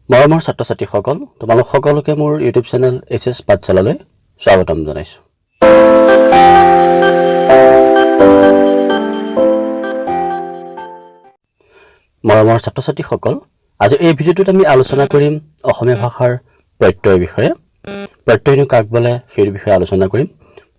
মৰমৰ ছাত্ৰ-ছাত্ৰীসকল, তোমালোক সকলোকে মোৰ ইউটিউব চেনেল এইচএছ পাঠশালালৈ স্বাগতম জনাইছোঁ। মৰমৰ ছাত্ৰ-ছাত্ৰীসকল, আজি এই ভিডিঅ'টোত আমি আলোচনা কৰিম অসমীয়া ভাষাৰ প্ৰত্যয়ৰ বিষয়ে। প্ৰত্যয়নো কাক বোলে সেই বিষয়ে আলোচনা কৰিম।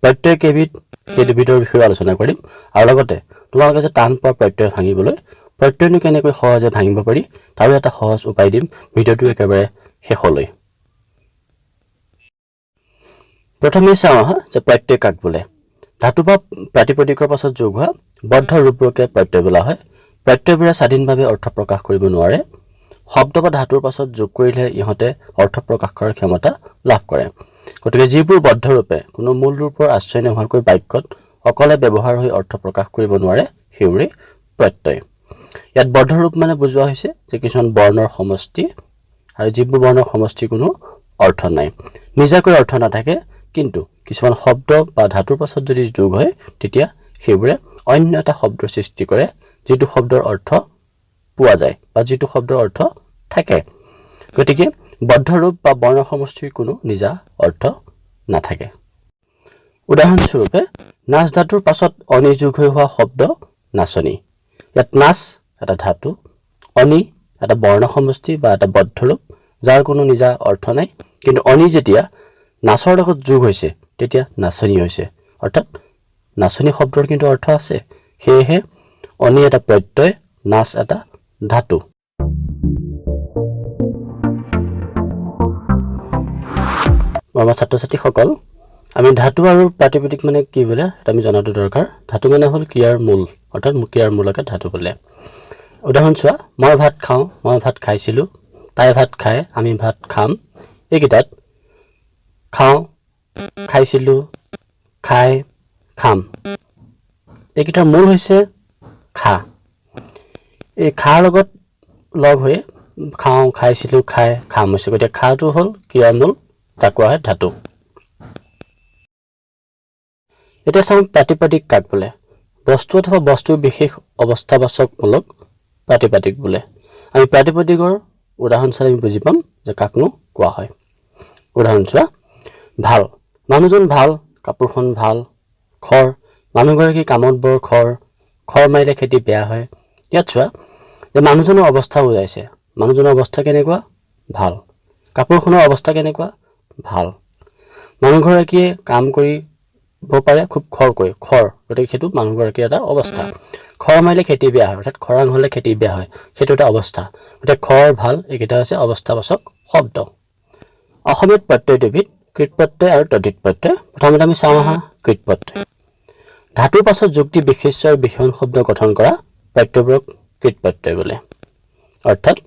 প্ৰত্যয় কেইবিধ সেই দুবিধৰ বিষয়ে আলোচনা কৰিম আৰু লগতে তোমালোকে যে টান পোৱা প্ৰত্যয় ভাঙিবলৈ প্ৰত্যয়নো কেনেকৈ সহজে ভাঙিব পাৰি তাৰো এটা সহজ উপায় দিম ভিডিঅ'টো একেবাৰে শেষলৈ। প্ৰথমে চাওঁ আহা যে প্ৰত্যয় কাক বোলে। ধাতু বা প্ৰাতিপদিকৰ পাছত যোগ হোৱা বদ্ধ ৰূপবোৰকে প্ৰত্যয় বোলা হয়। প্ৰত্যয়বোৰে স্বাধীনভাৱে অৰ্থ প্ৰকাশ কৰিব নোৱাৰে। শব্দ বা ধাতুৰ পাছত যোগ কৰিলে ইহঁতে অৰ্থ প্ৰকাশ কৰাৰ ক্ষমতা লাভ কৰে। গতিকে যিবোৰ বদ্ধ ৰূপে কোনো মূল ৰূপৰ আশ্ৰয় নোহোৱাকৈ বাক্যত অকলে ব্যৱহাৰ হৈ অৰ্থ প্ৰকাশ কৰিব নোৱাৰে সেইবোৰেই প্ৰত্যয়। ইয়াত বদ্ধ ৰূপ মানে বুজোৱা হৈছে যে কিছুমান বৰ্ণৰ সমষ্টি আৰু যিবোৰ বৰ্ণৰ সমষ্টিৰ কোনো অৰ্থ নাই, নিজাকৈ অৰ্থ নাথাকে, কিন্তু কিছুমান শব্দ বা ধাতুৰ পাছত যদি যোগ হয় তেতিয়া সেইবোৰে অন্য এটা শব্দৰ সৃষ্টি কৰে যিটো শব্দৰ অৰ্থ পোৱা যায় বা যিটো শব্দৰ অৰ্থ থাকে। গতিকে বদ্ধ ৰূপ বা বৰ্ণ সমষ্টিৰ কোনো নিজা অৰ্থ নাথাকে। উদাহৰণস্বৰূপে নাচ ধাতুৰ পাছত অনি যোগ হৈ হোৱা শব্দ নাচনী। ইয়াত নাচ এটা ধাতু, অনি এটা বৰ্ণ সমষ্টি বা এটা বদ্ধ ৰূপ যাৰ কোনো নিজা অৰ্থ নাই, কিন্তু অনি যেতিয়া নাচৰ লগত যোগ হৈছে তেতিয়া নাচনী হৈছে, অৰ্থাৎ নাচনী শব্দৰ কিন্তু অৰ্থ আছে। সেয়েহে অনি এটা প্ৰত্যয়, নাচ এটা ধাতু। আমাৰ ছাত্ৰ-ছাত্ৰীসকল, আমি ধাতু আৰু প্ৰাতিপদিক মানে কি বোলে আমি জনাটো দৰকাৰ। ধাতু মানে হ'ল ক্ৰিয়াৰ মূল, অৰ্থাৎ ক্ৰিয়াৰ মূলকে ধাতু বোলে। উদাহৰণ চোৱা, মই ভাত খাওঁ, মই ভাত খাইছিলোঁ, তাই ভাত খায়, আমি ভাত খাম। এইকেইটাত খাওঁ, খাইছিলোঁ, খাই, খাম, এইকেইটাৰ মূল হৈছে খা। এই খাৰ লগত লগ হৈ খাওঁ, খাইছিলোঁ, খাই, খাম হৈছে। গতিকে খাটো হ'ল ক্ৰিয়াৰ মূল, তাক কোৱা হয় ধাতু। এতিয়া চাওঁ প্ৰাতিপদিক কাক বোলে। বস্তু অথবা বস্তুৰ বিশেষ অৱস্থাবাচকমূলক প্ৰাতিপদিক বোলে। আমি প্ৰাতিপদিকৰ উদাহৰণ চালে আমি বুজি পাম যে কাকনো কোৱা হয়। উদাহৰণ চোৱা, ভাল, মানুহজন ভাল, কাপোৰখন ভাল। খৰ, মানুহগৰাকী কামত বৰ খৰ, খৰ মাৰিলে খেতি বেয়া হয়। ইয়াত চোৱা যে মানুহজনৰ অৱস্থা বুজাইছে। মানুহজনৰ অৱস্থা কেনেকুৱা? ভাল। কাপোৰখনৰ অৱস্থা কেনেকুৱা? ভাল। মানুহগৰাকীয়ে কাম কৰিব পাৰে খুব খৰকৈ, খৰ, গতিকে সেইটো মানুহগৰাকীৰ এটা অৱস্থা। খৰ মাৰিলে খেতি বেয়া হয়, অৰ্থাৎ খৰাং হ'লে খেতি বেয়া হয়, সেইটো এটা অৱস্থা। গতিকে খৰ, ভাল এইকেইটা হৈছে অৱস্থাবাচক শব্দ। অসমীয়াত প্ৰত্যয় দুবিধ, কৃত প্ৰত্যয় আৰু তদ্ধিত প্ৰত্যয়। প্ৰথমতে আমি চাওঁ আহা কৃত প্ৰত্যয়। ধাতুৰ পাছত যোগ দি বিশেষ্য আৰু বিশেষণ শব্দ গঠন কৰা প্ৰত্যয়বোৰক কৃত প্ৰত্যয় বোলে। অৰ্থাৎ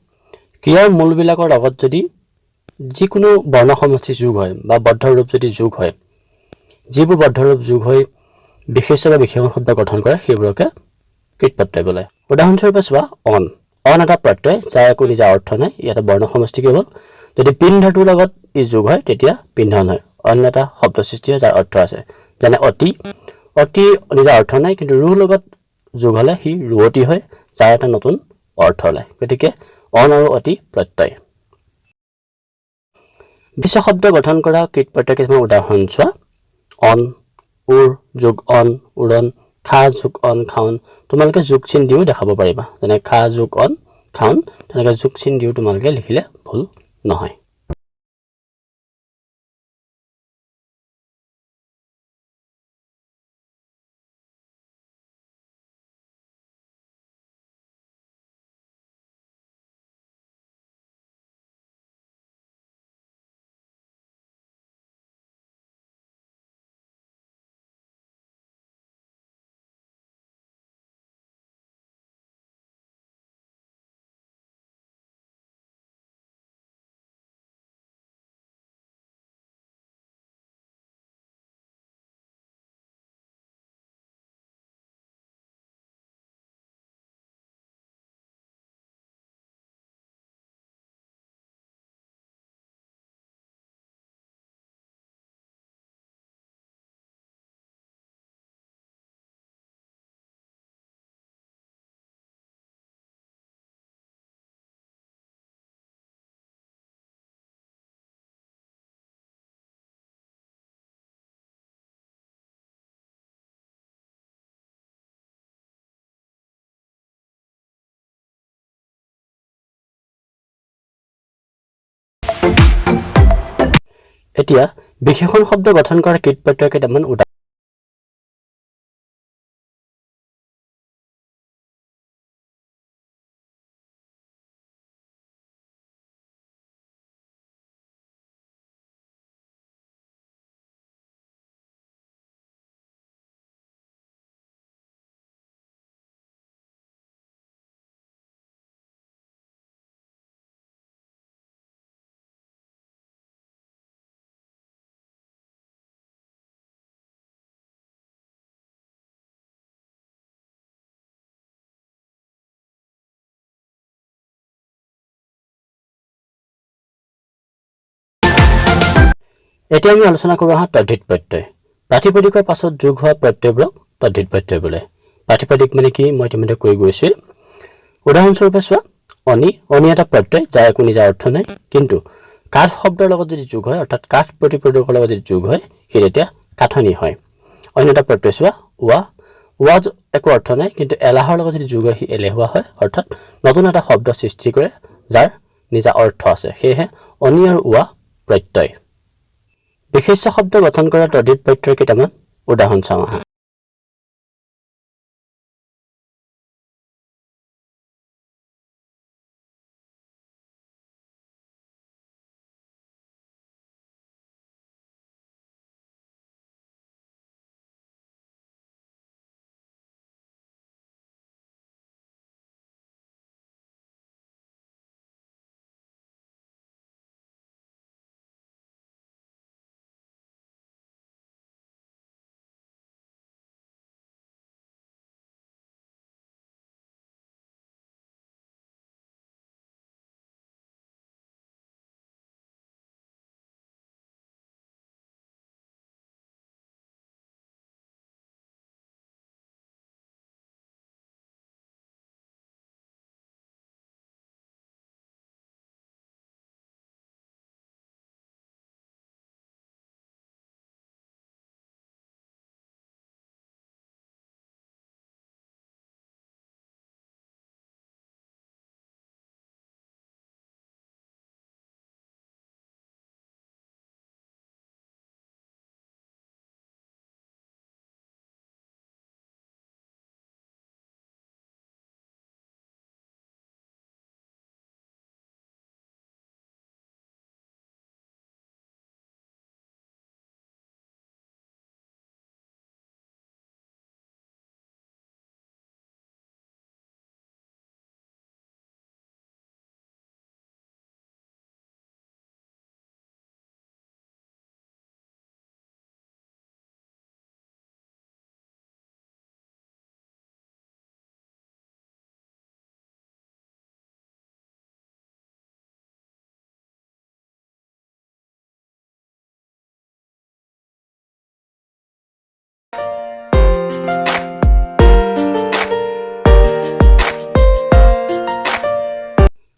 ক্ৰিয়াৰ মূলবিলাকৰ লগত যদি যিকোনো বৰ্ণ সমষ্টি যোগ হয় বা বদ্ধ ৰূপ যদি যোগ হয়, যিবোৰ বদ্ধ ৰূপ যোগ হৈ বিশেষ্য বা বিশেষণ শব্দ গঠন কৰে সেইবোৰকে কৃত প্ৰত্যয় বোলে। উদাহৰণস্বৰূপে চোৱা, অন। অন এটা প্ৰত্যয় যাৰ একো নিজা অৰ্থ নাই, ইয়াতে বৰ্ণ সমষ্টি কেৱল। যদি পিন ধাতুৰ লগত ই যোগ হয় তেতিয়া পিন্ধন হয়, অন্য এটা শব্দ সৃষ্টি হয় যাৰ অৰ্থ আছে। যেনে অতি, অতি নিজা অৰ্থ নাই, কিন্তু ৰুৰ লগত যোগ হ'লে সি ৰুৱতী হয়, যাৰ এটা নতুন অৰ্থ ওলায়। গতিকে অন আৰু অতি প্ৰত্যয়। বিশেষ্য শব্দ গঠন কৰা কৃত প্ৰত্যয় কিছুমান উদাহৰণ চোৱা, অন, উৰ যোগ অন, উৰণ, খা যোগ অন, খাওন। তোমালোকে যোগ চিন দিও দেখাব পাৰিবা, যেনে খা যোগ অন, খাওন, তেনেকে যোগ চিন দিও তোমালোকে লিখিলে ভুল নহয়। এতিয়া বিশেষণ শব্দ গঠন কৰা কীট প্ৰত্যয় কেইটামান উদাহৰণ এতিয়া আমি আলোচনা কৰো আহা তদ্ধিত প্ৰত্যয় প্ৰাতিপদিকৰ পাছত যোগ হোৱা প্ৰত্যয়বোৰক তদ্ধিত প্ৰত্যয় বোলে প্ৰাতিপদিক মানে কি মই ইতিমধ্যে কৈ গৈছো উদাহৰণস্বৰূপে চোৱা অনি এটা প্ৰত্যয় যাৰ একো নিজা অৰ্থ নাই কিন্তু কাঠ শব্দৰ লগত যদি যোগ হয় অৰ্থাৎ কাঠ প্ৰতিপদকৰ লগত যদি যোগ হয় সি তেতিয়া কাঠনি হয় অন্য এটা প্ৰত্যয় চোৱা ওৱা একো অৰ্থ নাই কিন্তু এলাহৰ লগত যদি যোগ হয় সি এলেহুৱা হয় অৰ্থাৎ নতুন এটা শব্দ সৃষ্টি কৰে যাৰ নিজা অৰ্থ আছে সেয়েহে অনি আৰু ওৱা প্ৰত্যয় বিশেষ্য শব্দ গঠন কৰা তদ্ধিত প্ৰত্যয় কেইটামান উদাহৰণ চাওঁ আহা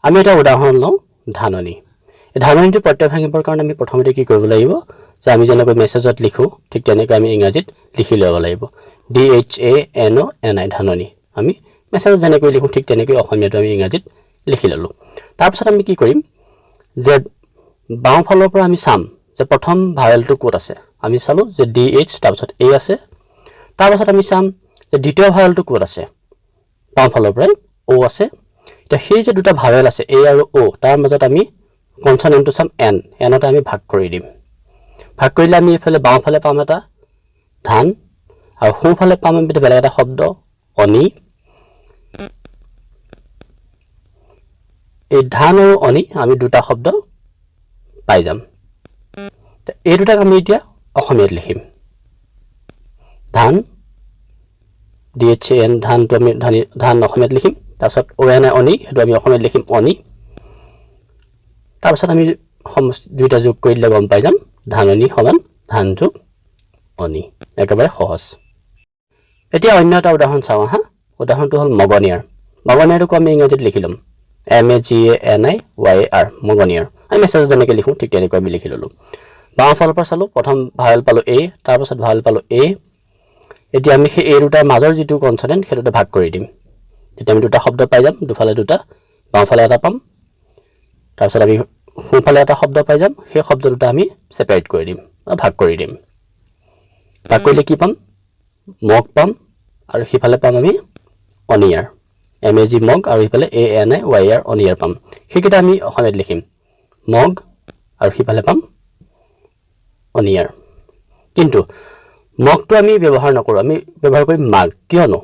আমি এটা উদাহৰণ লওঁ ধাননি এই ধাননিটো প্ৰত্যয় ভাঙিবৰ কাৰণে আমি প্ৰথমতে কি কৰিব লাগিব যে আমি যেনেকৈ মেছেজত লিখো ঠিক তেনেকৈ আমি ইংৰাজীত লিখি ল'ব লাগিব DHANONI ধাননি আমি মেছেজত যেনেকৈ লিখো ঠিক তেনেকৈ অসমীয়াটো আমি ইংৰাজীত লিখি ল'লো তাৰপিছত আমি কি কৰিম যে বাওঁ ফালৰ পৰা আমি চাম যে প্ৰথম ভাৱেলটো ক'ত আছে আমি চালো যে DH তাৰপিছত A আছে তাৰপিছত আমি চাম যে দ্বিতীয় ভাৱেলটো ক'ত আছে বাওঁ ফালৰ পৰা O আছে এটা সেই যে দুটা ভাৱেল আছে A আৰু O তাৰ মাজত আমি কনসনেন্টটো চাম N এটা আমি ভাগ কৰি দিম ভাগ কৰিলে আমি এফালে বাওঁ ফালে পাম এটা ধান আৰু সোঁ ফালে পাম আমি বেলেগ এটা শব্দ অনি এই ধান আৰু অনি আমি দুটা শব্দ পাই যাম এই দুটাক আমি এতিয়া অসমীয়াত লিখিম ধান DHAN ধানটো আমি ধান অসমীয়াত লিখিম তাৰপিছত ONI অনি সেইটো আমি অসমীয়াত লিখিম অনি তাৰপিছত আমি দুইটা যোগ কৰিলে গম পাই যাম ধাননি সমান ধান যোগ অনি একেবাৰে সহজ এতিয়া অন্য এটা উদাহৰণ চাওঁ আহা উদাহৰণটো হ'ল মগনিয়াৰটো আমি ইংৰাজীত লিখি ল'ম MAGANIYAR মগনিয়াৰ আমি মেছেজত যেনেকৈ লিখোঁ ঠিক তেনেকৈ আমি লিখি ল'লোঁ বাওঁ ফালৰ পৰা চালোঁ প্ৰথম ভাৱেল পালোঁ A তাৰপিছত ভাৱেল পালোঁ A এতিয়া আমি সেই এই দুটাৰ মাজৰ যিটো কনসনেন্ট সেইটোতে ভাগ কৰি দিম তেতিয়া আমি দুটা শব্দ পাই যাম দুফালে দুটা বাওঁফালে এটা পাম তাৰপিছত আমি সোঁফালে এটা শব্দ পাই যাম সেই শব্দ দুটা আমি সেপাৰেট কৰি দিম বা ভাগ কৰি দিম ভাগ কৰিলে কি পাম মগ পাম আৰু সিফালে পাম আমি অনিয়াৰ MAG মগ আৰু ইফালে ANIYR অনিয়াৰ পাম সেইকেইটা আমি অসমীয়াত লিখিম মগ আৰু সিফালে পাম অনিয়াৰ কিন্তু মগটো আমি ব্যৱহাৰ নকৰোঁ আমি ব্যৱহাৰ কৰিম মাগ কিয়নো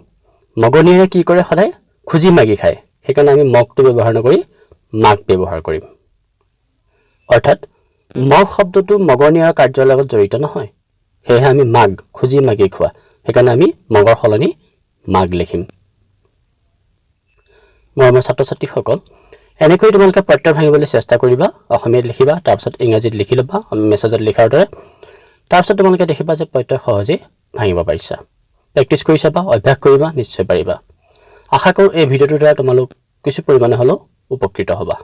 মগনিয়াৰে কি কৰে সদায় খুজি মাগি খায় সেইকাৰণে আমি মগটো ব্যৱহাৰ নকৰি মাগ ব্যৱহাৰ কৰিম অৰ্থাৎ মগ শব্দটো মগনিয়াৰ কাৰ্যৰ লগত জড়িত নহয় সেয়েহে আমি মাগ খুজি মাগি খোৱা সেইকাৰণে আমি মগৰ সলনি মাগ লিখিম মৰমৰ ছাত্ৰ ছাত্ৰীসকল এনেকৈ তোমালোকে প্ৰত্যয় ভাঙিবলৈ চেষ্টা কৰিবা অসমীয়াত লিখিবা তাৰপিছত ইংৰাজীত লিখি ল'বা মেছেজত লিখাৰ দৰে তাৰপিছত তোমালোকে দেখিবা যে প্ৰত্যয় সহজে ভাঙিব পাৰিছা প্ৰেক্টিছ কৰি চাবা অভ্যাস কৰিবা নিশ্চয় পাৰিবা আশা কৰোঁ এই ভিডিঅ'টোৰ দ্বাৰা তোমালোক কিছু পৰিমাণে হ'লেও উপকৃত হ'বা